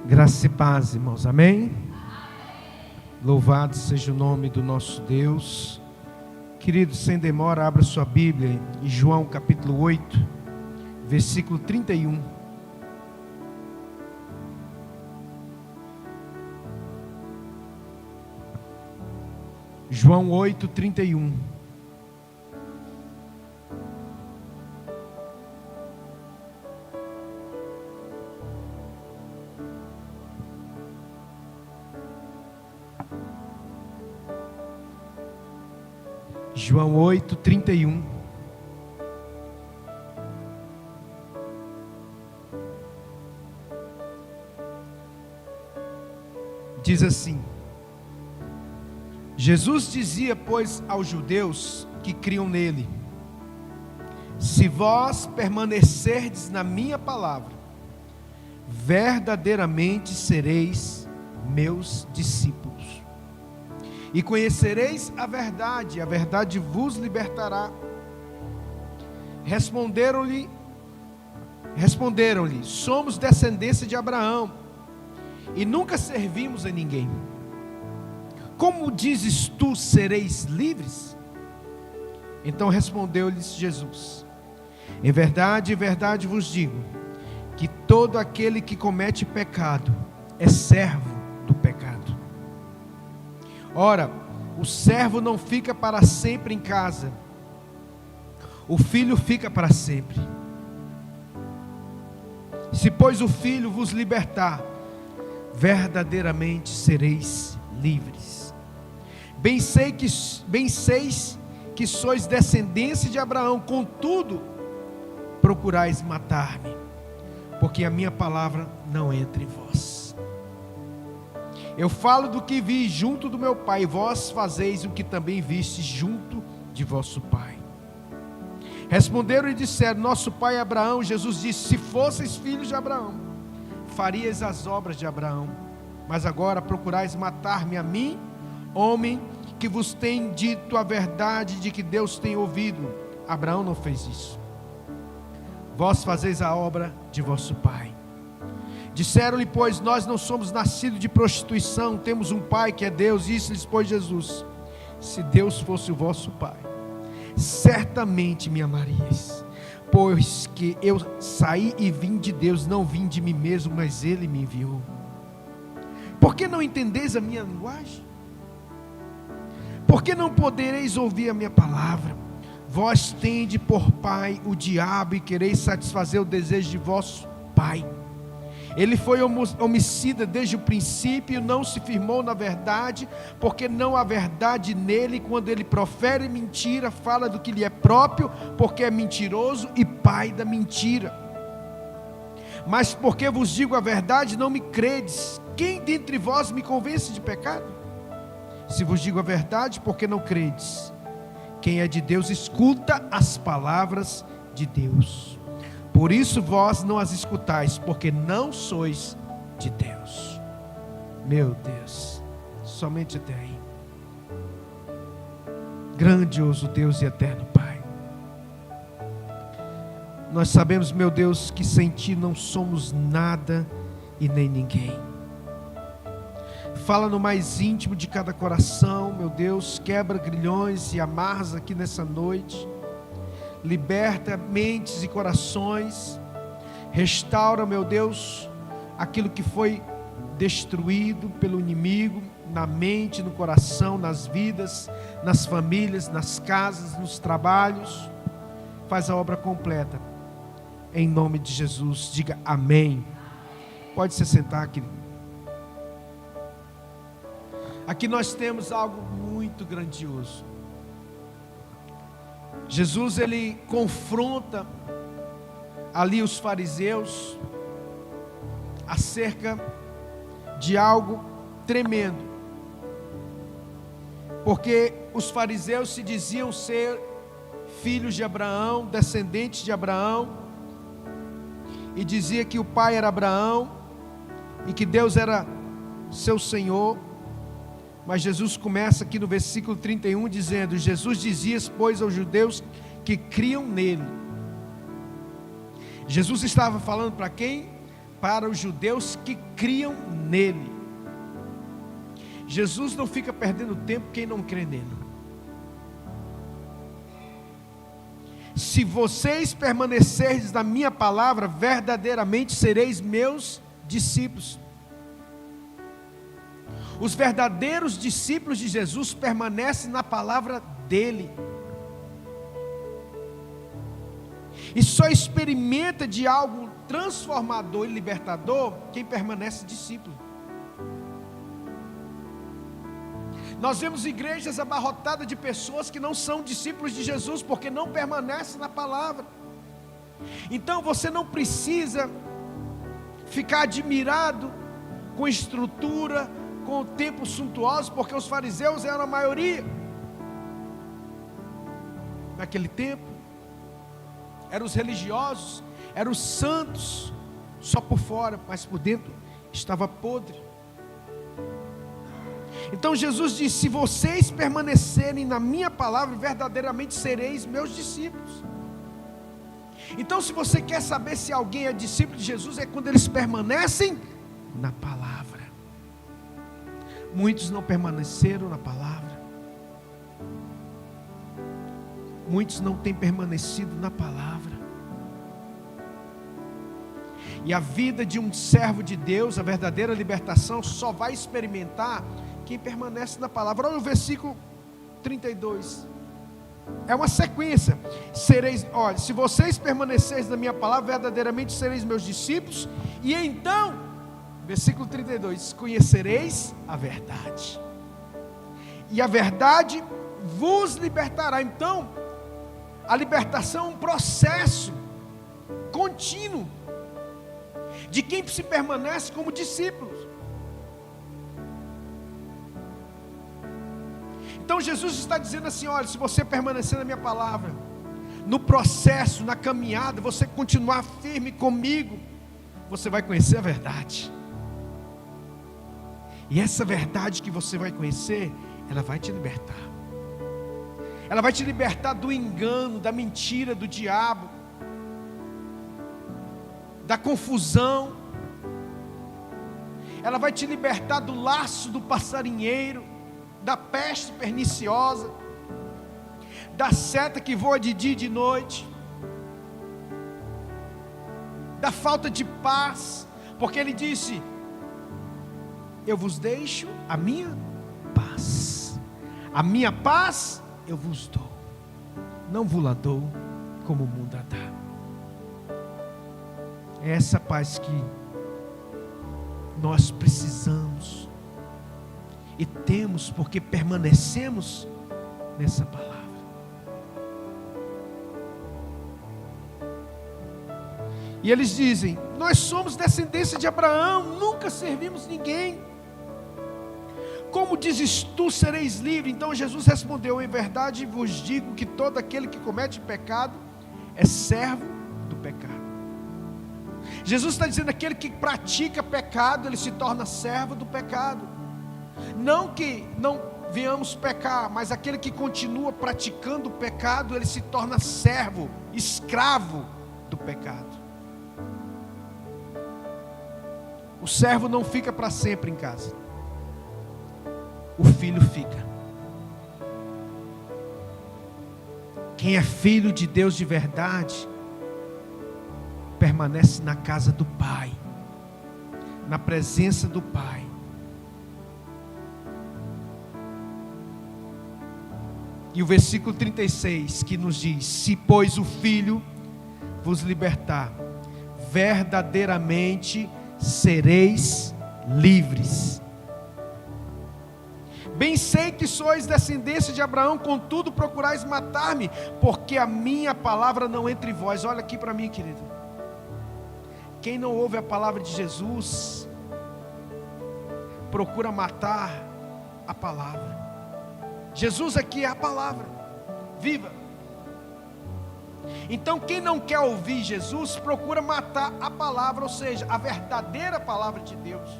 Graça e paz, irmãos, amém? Louvado seja o nome do nosso Deus. Queridos, sem demora, abra sua Bíblia em João capítulo 8, versículo 31. João 8, 31. João 8, 31. Diz assim: Jesus dizia, pois, aos judeus que criam nele: se vós permanecerdes na minha palavra, verdadeiramente sereis meus discípulos. E conhecereis a verdade vos libertará. Responderam-lhe, somos descendência de Abraão, e nunca servimos a ninguém. Como dizes tu, sereis livres? Então respondeu-lhes Jesus: em verdade vos digo, que todo aquele que comete pecado é servo do pecado. Ora, o servo não fica para sempre em casa, o filho fica para sempre. Se, pois, o filho vos libertar, verdadeiramente sereis livres. Bem seis que sois descendência de Abraão, contudo, procurais matar-me, porque a minha palavra não entra em vós. Eu falo do que vi junto do meu pai, e vós fazeis o que também vistes junto de vosso pai. Responderam e disseram: nosso pai Abraão. Jesus disse: se fosseis filhos de Abraão, farias as obras de Abraão. Mas agora procurais matar-me a mim, homem que vos tem dito a verdade de que Deus tem ouvido. Abraão não fez isso. Vós fazeis a obra de vosso pai. Disseram-lhe, pois, nós não somos nascidos de prostituição, temos um pai que é Deus. Disse-lhes, pois, Jesus: se Deus fosse o vosso pai, certamente me amarias, pois que eu saí e vim de Deus, não vim de mim mesmo, mas Ele me enviou. Por que não entendeis a minha linguagem? Por que não podereis ouvir a minha palavra? Vós tendes por pai o diabo, e quereis satisfazer o desejo de vosso pai. Ele foi homicida desde o princípio, não se firmou na verdade, porque não há verdade nele. Quando ele profere mentira, fala do que lhe é próprio, porque é mentiroso e pai da mentira. Mas porque vos digo a verdade, não me credes. Quem dentre vós me convence de pecado? Se vos digo a verdade, porque não credes? Quem é de Deus escuta as palavras de Deus. Por isso vós não as escutais, porque não sois de Deus. Meu Deus, somente até aí. Grandioso Deus e eterno Pai, nós sabemos, meu Deus, que sem Ti não somos nada e nem ninguém. Fala no mais íntimo de cada coração, meu Deus, quebra grilhões e amarras aqui nessa noite. Liberta mentes e corações, restaura, meu Deus, aquilo que foi destruído pelo inimigo, na mente, no coração, nas vidas, nas famílias, nas casas, nos trabalhos. Faz a obra completa, em nome de Jesus. Diga amém. Pode se sentar, querido. Aqui nós temos algo muito grandioso. Jesus, ele confronta ali os fariseus acerca de algo tremendo, porque os fariseus se diziam ser filhos de Abraão, descendentes de Abraão, e dizia que o pai era Abraão e que Deus era seu Senhor. Mas Jesus começa aqui no versículo 31 dizendo: Jesus dizia, pois, aos judeus que criam nele. Jesus estava falando para quem? para os judeus que criam nele. Jesus não fica perdendo tempo quem não crê nele. Se vocês permanecerdes na minha palavra, verdadeiramente sereis meus discípulos. Os verdadeiros discípulos de Jesus permanecem na palavra dele. E só experimenta de algo transformador e libertador quem permanece discípulo. Nós vemos igrejas abarrotadas de pessoas que não são discípulos de Jesus, porque não permanecem na palavra. Então você não precisa ficar admirado com estrutura, com o templo suntuoso, porque os fariseus eram a maioria naquele tempo. Eram os religiosos, eram os santos, só por fora, mas por dentro estava podre. Então Jesus disse: se vocês permanecerem na minha palavra, verdadeiramente sereis meus discípulos. Então, se você quer saber se alguém é discípulo de Jesus, é quando eles permanecem na palavra. Muitos não permaneceram na palavra. Muitos não têm permanecido na palavra. E a vida de um servo de Deus, a verdadeira libertação, só vai experimentar quem permanece na palavra. Olha o versículo 32. É uma sequência. Olha, se vocês permanecerem na minha palavra, verdadeiramente sereis meus discípulos. E então, versículo 32, conhecereis a verdade. E a verdade vos libertará. Então, a libertação é um processo contínuo de quem se permanece como discípulos. Então Jesus está dizendo assim: olha, se você permanecer na minha palavra, no processo, na caminhada, você continuar firme comigo, você vai conhecer a verdade. E essa verdade que você vai conhecer, ela vai te libertar. Ela vai te libertar do engano, da mentira, do diabo, da confusão. Ela vai te libertar do laço do passarinheiro, da peste perniciosa, da seta que voa de dia e de noite, da falta de paz, porque ele disse: eu vos deixo a minha paz eu vos dou, não vos la dou como o mundo a dá. É essa paz que nós precisamos e temos, porque permanecemos nessa palavra. E eles dizem: nós somos descendência de Abraão, nunca servimos ninguém. Como dizes tu, sereis livre? Então Jesus respondeu: em verdade vos digo que todo aquele que comete pecado é servo do pecado. Jesus está dizendo: aquele que pratica pecado, ele se torna servo do pecado. Não que não venhamos pecar, mas aquele que continua praticando o pecado, ele se torna servo, escravo do pecado. O servo não fica para sempre em casa, o filho fica. Quem é filho de Deus de verdade, permanece na casa do Pai, na presença do Pai. E o versículo 36 que nos diz: se pois o Filho vos libertar, verdadeiramente sereis livres. Bem sei que sois descendência de Abraão, contudo procurais matar-me, porque a minha palavra não entra em vós. Olha aqui para mim, querido. Quem não ouve a palavra de Jesus, procura matar a palavra. Jesus aqui é a palavra viva. Então quem não quer ouvir Jesus, procura matar a palavra, ou seja, a verdadeira palavra de Deus.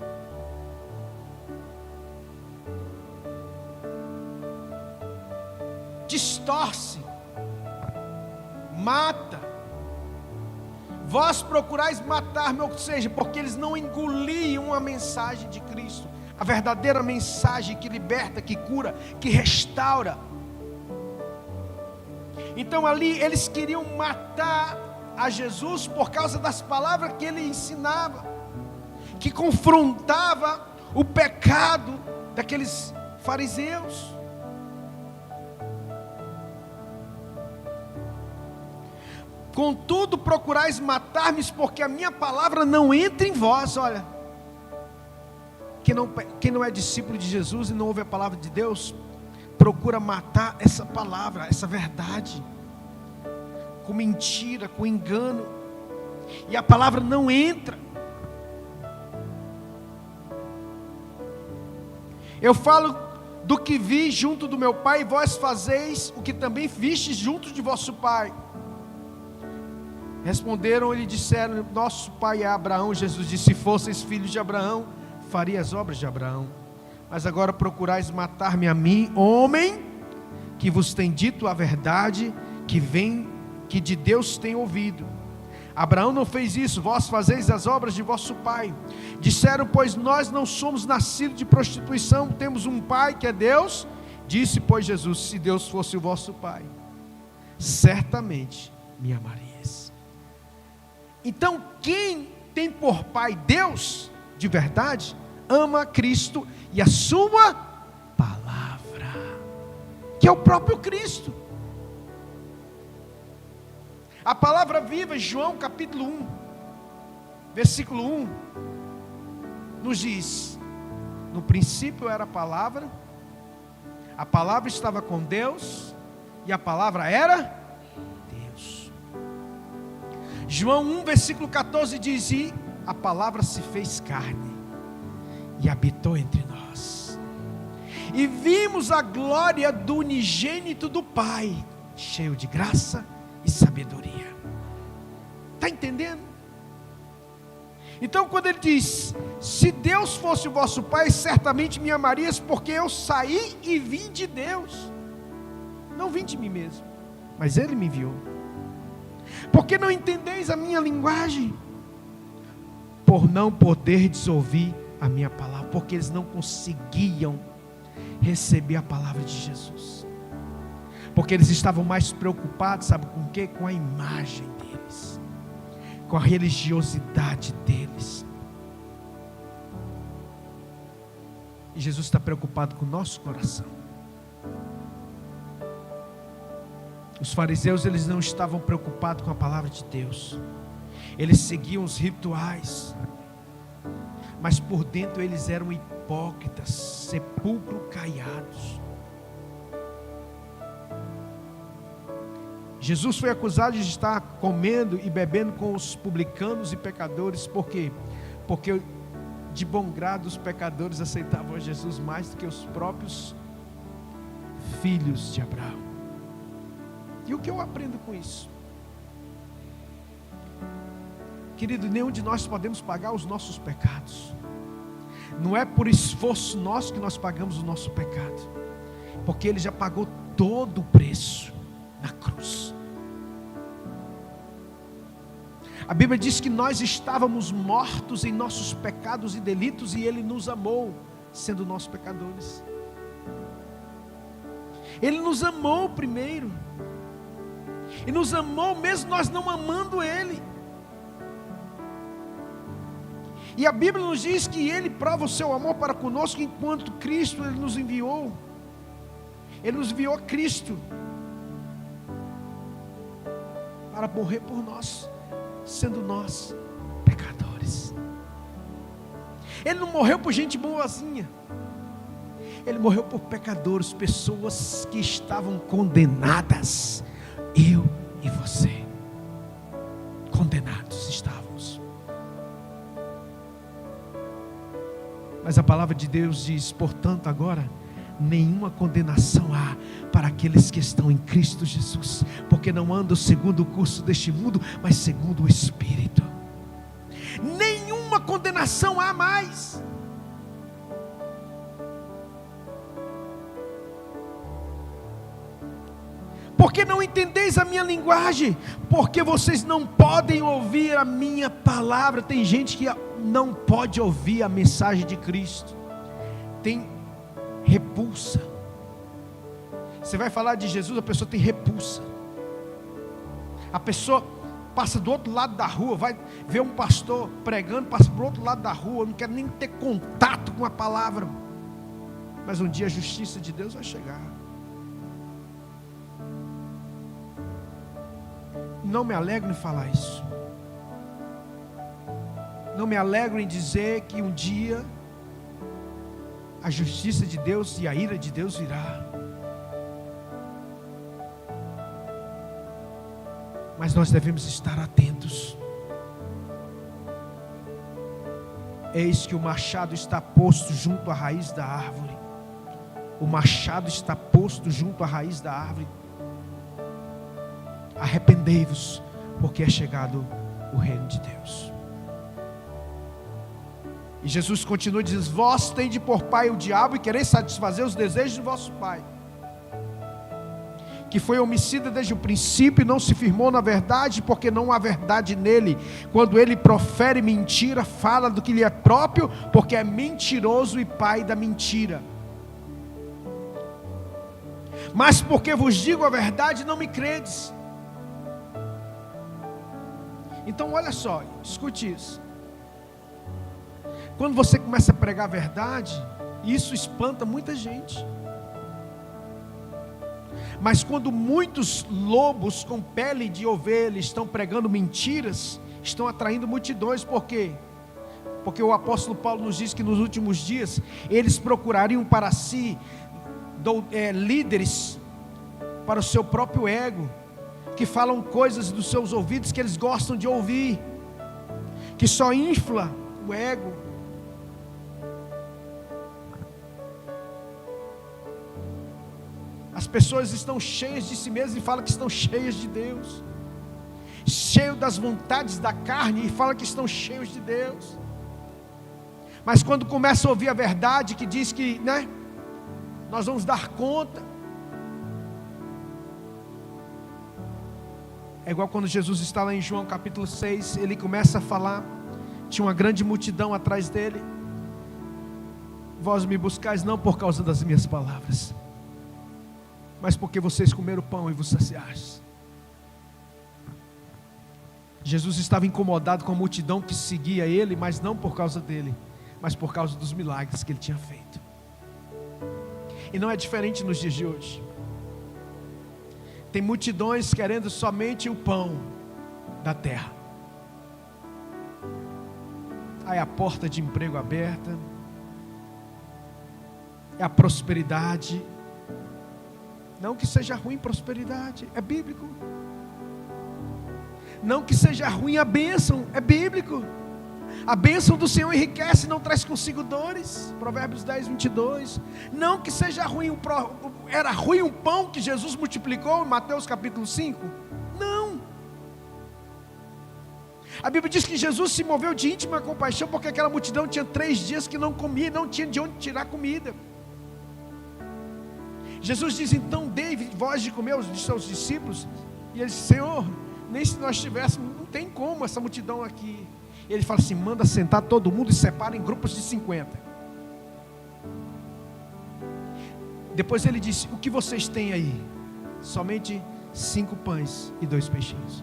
Distorce, mata, Vós procurais matar-me, ou seja, porque eles não engoliam a mensagem de Cristo, a verdadeira mensagem que liberta, que cura, que restaura. Então ali eles queriam matar a Jesus por causa das palavras que ele ensinava, que confrontava o pecado daqueles fariseus. Contudo, procurais matar-me, porque a minha palavra não entra em vós. Olha, quem não é discípulo de Jesus e não ouve a palavra de Deus, procura matar essa palavra, essa verdade, com mentira, com engano, e a palavra não entra. Eu falo do que vi junto do meu pai, e vós fazeis o que também vistes junto de vosso pai. Responderam e lhe disseram: nosso pai é Abraão. Jesus disse: se fosseis filhos de Abraão, faria as obras de Abraão. Mas agora procurais matar-me a mim, homem, que vos tem dito a verdade, que de Deus tem ouvido. Abraão não fez isso, vós fazeis as obras de vosso pai. Disseram, pois nós não somos nascidos de prostituição, temos um pai que é Deus. Disse, pois, Jesus: se Deus fosse o vosso pai, certamente me amarias. Então, quem tem por pai Deus, de verdade, ama Cristo e a sua palavra, que é o próprio Cristo. A palavra viva, João capítulo 1, versículo 1, nos diz: no princípio era a palavra estava com Deus, e a palavra era Deus. João 1, versículo 14 diz: e a palavra se fez carne, e habitou entre nós, e vimos a glória do unigênito do Pai, cheio de graça e sabedoria. Está entendendo? Então quando ele diz: se Deus fosse o vosso Pai, certamente me amarias, porque eu saí e vim de Deus, não vim de mim mesmo, mas Ele me enviou. Porque não entendeis a minha linguagem? Por não poderdes ouvir a minha palavra, porque eles não conseguiam receber a palavra de Jesus, porque eles estavam mais preocupados, sabe com o quê? Com a imagem deles, com a religiosidade deles. E Jesus está preocupado com o nosso coração. Os fariseus, eles não estavam preocupados com a palavra de Deus, eles seguiam os rituais, mas por dentro eles eram hipócritas, sepulcro caiados. Jesus foi acusado de estar comendo e bebendo com os publicanos e pecadores. Por quê? Porque de bom grado os pecadores aceitavam a Jesus mais do que os próprios filhos de Abraão. E o que eu aprendo com isso? Querido, nenhum de nós podemos pagar os nossos pecados. Não é por esforço nosso que nós pagamos o nosso pecado, porque Ele já pagou todo o preço na cruz. A Bíblia diz que nós estávamos mortos em nossos pecados e delitos, e Ele nos amou, sendo nós pecadores. Ele nos amou primeiro, e nos amou mesmo nós não amando Ele. E a Bíblia nos diz que Ele prova o seu amor para conosco, enquanto Cristo Ele nos enviou. Ele nos enviou a Cristo para morrer por nós, sendo nós pecadores. Ele não morreu por gente boazinha, Ele morreu por pecadores, pessoas que estavam condenadas. Eu e você, condenados estávamos. Mas a palavra de Deus diz: portanto agora nenhuma condenação há para aqueles que estão em Cristo Jesus, porque não andam segundo o curso deste mundo, mas segundo o Espírito. Nenhuma condenação há mais. Porque não entendeis a minha linguagem? Porque vocês não podem ouvir a minha palavra. Tem gente que não pode ouvir a mensagem de Cristo, tem repulsa. Você vai falar de Jesus, a pessoa tem repulsa. A pessoa passa do outro lado da rua, vai ver um pastor pregando, passa para o outro lado da rua, não quer nem ter contato com a palavra. Mas um dia a justiça de Deus vai chegar. Não me alegro em falar isso. Não me alegro em dizer que um dia a justiça de Deus e a ira de Deus virá. Mas nós devemos estar atentos. Eis que o machado está posto junto à raiz da árvore. O machado está posto junto à raiz da árvore. Arrependei-vos, porque é chegado o reino de Deus. E Jesus continua dizendo: vós tendes por pai o diabo, e quereis satisfazer os desejos de vosso pai, que foi homicida desde o princípio e não se firmou na verdade, porque não há verdade nele. Quando ele profere mentira, fala do que lhe é próprio, porque é mentiroso e pai da mentira. Mas porque vos digo a verdade, não me credes. Então olha só, escute isso. Quando você começa a pregar a verdade, isso espanta muita gente. Mas quando muitos lobos com pele de ovelha estão pregando mentiras, estão atraindo multidões. Por quê? Porque o apóstolo Paulo nos diz que nos últimos dias eles procurariam para si líderes para o seu próprio ego, que falam coisas dos seus ouvidos que eles gostam de ouvir, que só infla o ego. As pessoas estão cheias de si mesmas e falam que estão cheias de Deus, cheios das vontades da carne e falam que estão cheios de Deus. Mas quando começa a ouvir a verdade que diz que, nós vamos dar conta. É igual quando Jesus está lá em João capítulo 6, ele começa a falar, tinha uma grande multidão atrás dele. Vós me buscais não por causa das minhas palavras, mas porque vocês comeram pão e vos saciaste. Jesus estava incomodado com a multidão que seguia ele, mas não por causa dele, mas por causa dos milagres que ele tinha feito. E não é diferente nos dias de hoje. Tem multidões querendo somente o pão da terra. Aí a porta de emprego aberta, é a prosperidade. Não que seja ruim prosperidade, é bíblico. Não que seja ruim a bênção, é bíblico. A bênção do Senhor enriquece e não traz consigo dores. Provérbios 10, 22. Não que seja ruim, era ruim o pão que Jesus multiplicou em Mateus capítulo 5. Não. A Bíblia diz que Jesus se moveu de íntima compaixão, porque aquela multidão tinha 3 dias que não comia, não tinha de onde tirar comida. Jesus diz: então dei voz de comer aos seus discípulos. E ele disse: Senhor, nem se nós tivéssemos, não tem como essa multidão aqui. Ele fala assim: manda sentar todo mundo e separa em grupos de 50. Depois ele disse: o que vocês têm aí? Somente 5 pães e 2 peixinhos.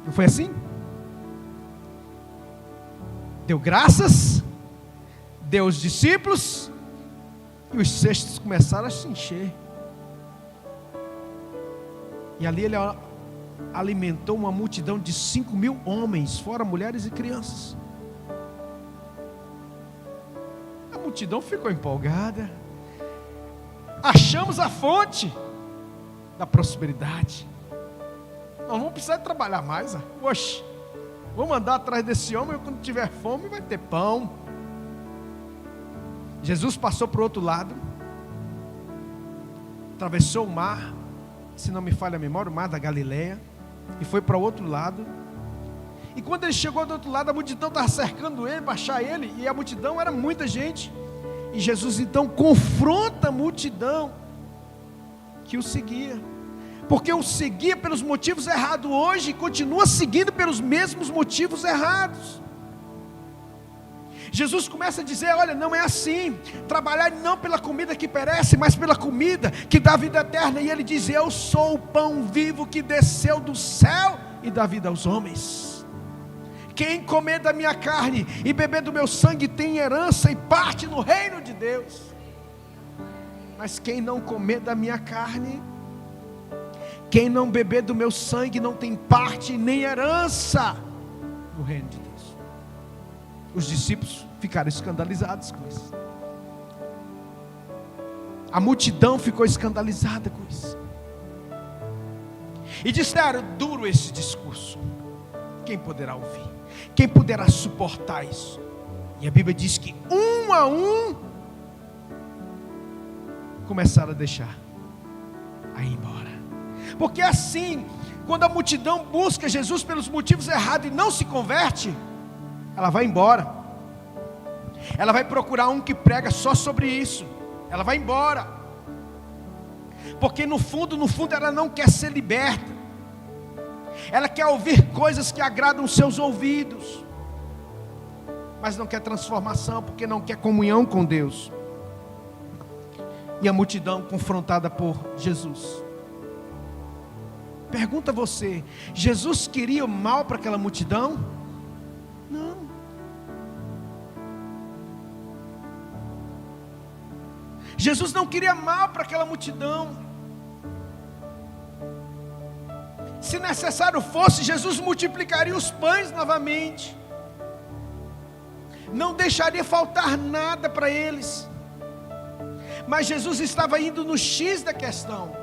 Não foi assim? Deu graças, deu os discípulos, e os cestos começaram a se encher. E ali ele alimentou uma multidão de 5.000 homens, fora mulheres e crianças. A multidão ficou empolgada. Achamos a fonte da prosperidade. Nós vamos precisar trabalhar mais. Oxe, vamos andar atrás desse homem. Quando tiver fome vai ter pão. Jesus passou para o outro lado, atravessou o mar, se não me falha a memória, o mar da Galileia, e foi para o outro lado. E quando ele chegou do outro lado, a multidão estava cercando ele, para achar ele, e a multidão era muita gente. E Jesus então confronta a multidão que o seguia. porque o seguia pelos motivos errados hoje e continua seguindo pelos mesmos motivos errados. Jesus começa a dizer: olha, não é assim, trabalhar não pela comida que perece, mas pela comida que dá vida eterna. E ele diz: eu sou o pão vivo que desceu do céu e dá vida aos homens. Quem comer da minha carne e beber do meu sangue tem herança e parte no reino de Deus. Mas quem não comer da minha carne, quem não beber do meu sangue, não tem parte nem herança no reino de Deus. Os discípulos ficaram escandalizados com isso. A multidão ficou escandalizada com isso. E disseram: duro esse discurso, quem poderá ouvir? Quem poderá suportar isso? E a Bíblia diz que um a um começaram a deixar, a ir embora. Porque assim, quando a multidão busca Jesus pelos motivos errados e não se converte, ela vai embora. Ela vai procurar um que prega só sobre isso. Ela vai embora. Porque no fundo ela não quer ser liberta. Ela quer ouvir coisas que agradam seus ouvidos, mas não quer transformação, porque não quer comunhão com Deus. E a multidão confrontada por Jesus. Pergunta você: Jesus queria o mal para aquela multidão? Não. Jesus não queria mal para aquela multidão. Se necessário fosse, Jesus multiplicaria os pães novamente, não deixaria faltar nada para eles. Mas Jesus estava indo no X da questão.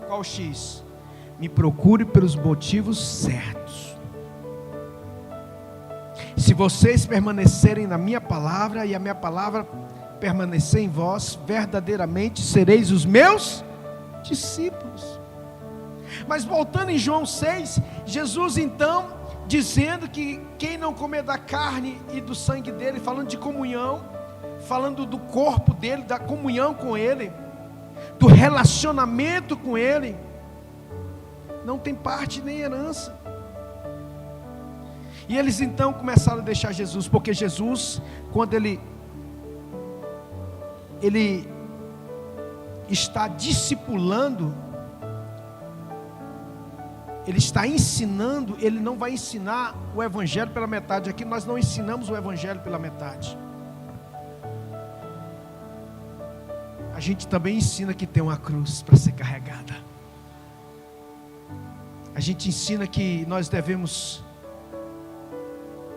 Qual o X? Me procure pelos motivos certos. Se vocês permanecerem na minha palavra e a minha palavra permanecer em vós, verdadeiramente sereis os meus discípulos. Mas voltando em João 6, Jesus então dizendo que quem não comer da carne e do sangue dele, falando de comunhão, falando do corpo dele, da comunhão com ele, do relacionamento com ele, não tem parte nem herança. E eles então começaram a deixar Jesus, porque Jesus, quando ele está discipulando, ele está ensinando, ele não vai ensinar o evangelho pela metade. Aqui nós não ensinamos o evangelho pela metade. A gente também ensina que tem uma cruz para ser carregada. A gente ensina que nós devemos,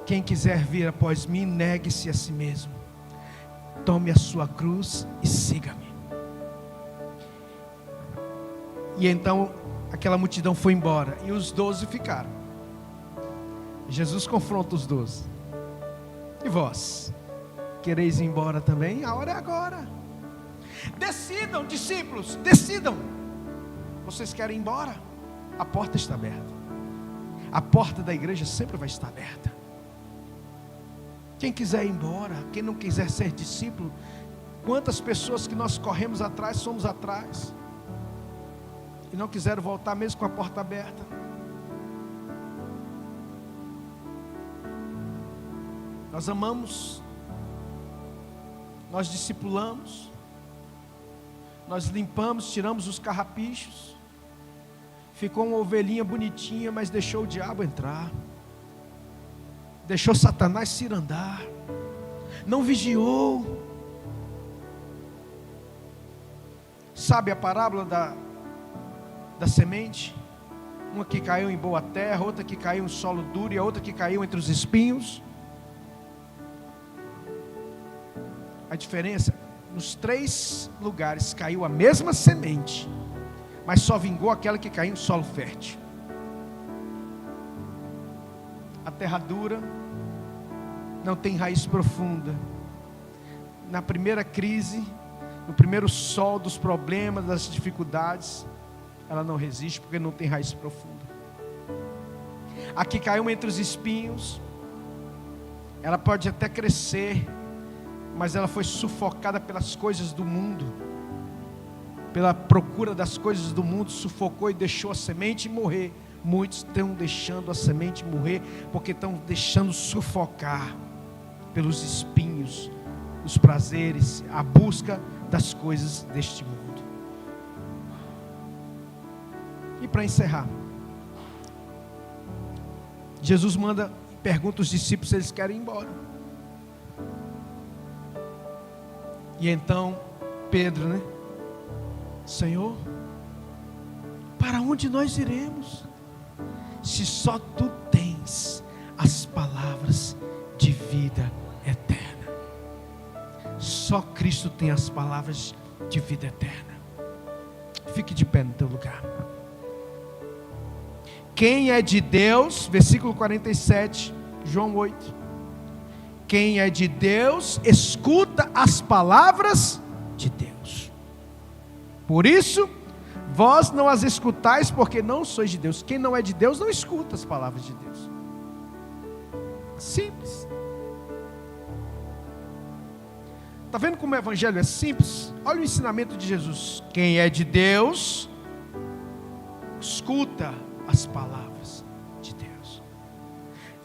quem quiser vir após mim, negue-se a si mesmo, tome a sua cruz e siga-me. E então aquela multidão foi embora e os 12 ficaram. Jesus confronta os 12: e vós, quereis ir embora também? A hora é agora. Decidam, discípulos, decidam. Vocês querem ir embora? A porta está aberta. A porta da igreja sempre vai estar aberta. Quem quiser ir embora, quem não quiser ser discípulo, quantas pessoas que nós corremos atrás, somos atrás, e não quiseram voltar mesmo com a porta aberta. Nós amamos, nós discipulamos, nós limpamos, tiramos os carrapichos, ficou uma ovelhinha bonitinha, mas deixou o diabo entrar, deixou Satanás cirandar, não vigiou. Sabe a parábola da semente? Uma que caiu em boa terra, outra que caiu em solo duro e a outra que caiu entre os espinhos. A diferença, nos 3 lugares caiu a mesma semente, mas só vingou aquela que caiu em solo fértil. A terra dura não tem raiz profunda. Na primeira crise, no primeiro sol dos problemas, das dificuldades, ela não resiste porque não tem raiz profunda. A que caiu entre os espinhos, ela pode até crescer, mas ela foi sufocada pelas coisas do mundo, pela procura das coisas do mundo, sufocou e deixou a semente morrer. Muitos estão deixando a semente morrer, porque estão deixando sufocar pelos espinhos, os prazeres, a busca das coisas deste mundo. E para encerrar, Jesus pergunta aos discípulos se eles querem ir embora. E então Pedro, Senhor, para onde nós iremos? Se só tu tens as palavras de vida eterna. Só Cristo tem as palavras de vida eterna. Fique de pé no teu lugar. Quem é de Deus, versículo 47, João 8. Quem é de Deus, escuta as palavras de Deus. Por isso, vós não as escutais, porque não sois de Deus. Quem não é de Deus, não escuta as palavras de Deus. Simples. Está vendo como o evangelho é simples? Olha o ensinamento de Jesus. Quem é de Deus, escuta as palavras de Deus.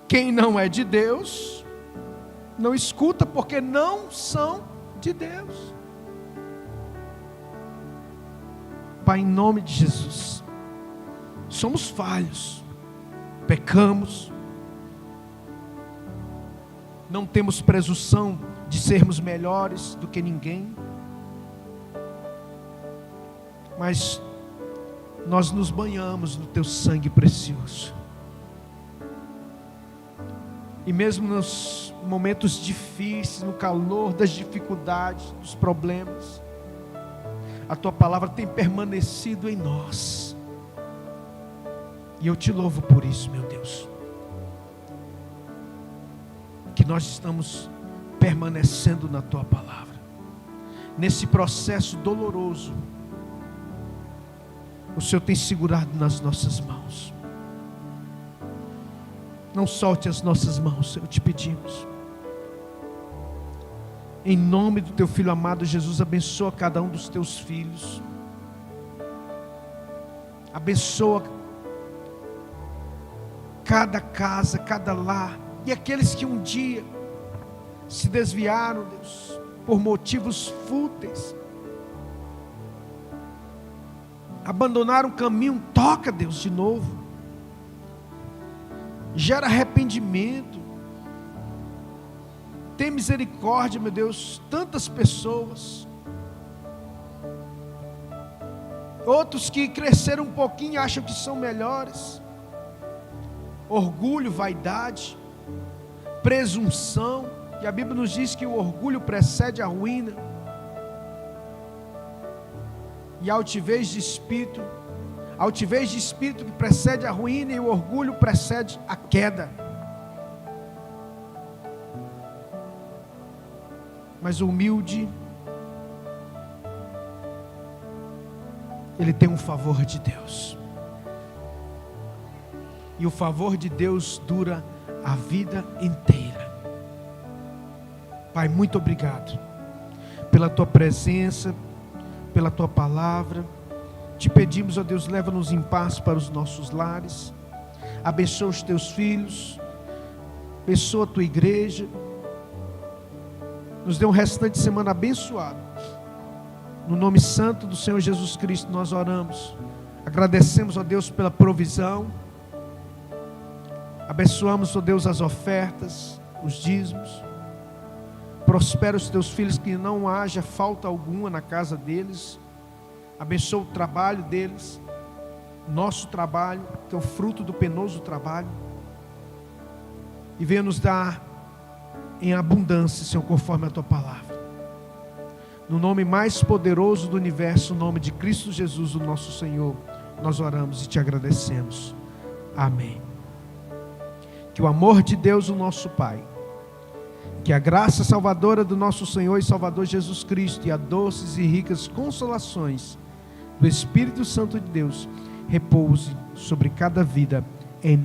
Quem não é de Deus, não escuta, porque não são de Deus. Pai, em nome de Jesus, somos falhos, pecamos, não temos presunção de sermos melhores do que ninguém, mas nós nos banhamos no teu sangue precioso. E mesmo nos momentos difíceis, no calor das dificuldades, dos problemas, a tua palavra tem permanecido em nós. E eu te louvo por isso, meu Deus. Que nós estamos permanecendo na tua palavra. Nesse processo doloroso, o Senhor tem segurado nas nossas mãos. Não solte as nossas mãos, Senhor, te pedimos. Em nome do teu Filho amado Jesus, abençoa cada um dos teus filhos. Abençoa cada casa, cada lar. E aqueles que um dia se desviaram, Deus, por motivos fúteis, abandonaram o caminho, toca, Deus, de novo. Gera arrependimento. Tem misericórdia, meu Deus, tantas pessoas. Outros que cresceram um pouquinho e acham que são melhores. Orgulho, vaidade, presunção. E a Bíblia nos diz que o orgulho precede a ruína. E a altivez de espírito que precede a ruína, e o orgulho precede a queda. Mas o humilde, ele tem um favor de Deus. E o favor de Deus dura a vida inteira. Pai, muito obrigado pela tua presença, pela tua palavra. Te pedimos, ó Deus, leva-nos em paz para os nossos lares. Abençoa os teus filhos. Abençoa a tua igreja. Nos dê um restante de semana abençoado. No nome santo do Senhor Jesus Cristo nós oramos. Agradecemos, ó Deus, pela provisão. Abençoamos, ó Deus, as ofertas, os dízimos. Prospera os teus filhos, que não haja falta alguma na casa deles. Abençoa o trabalho deles, nosso trabalho, que é o fruto do penoso trabalho. E venha nos dar em abundância, Senhor, conforme a tua palavra. No nome mais poderoso do universo, o nome de Cristo Jesus, o nosso Senhor, nós oramos e te agradecemos. Amém. Que o amor de Deus, o nosso Pai, que a graça salvadora do nosso Senhor e Salvador Jesus Cristo, e a doces e ricas consolações do Espírito Santo de Deus repouse sobre cada vida, em nome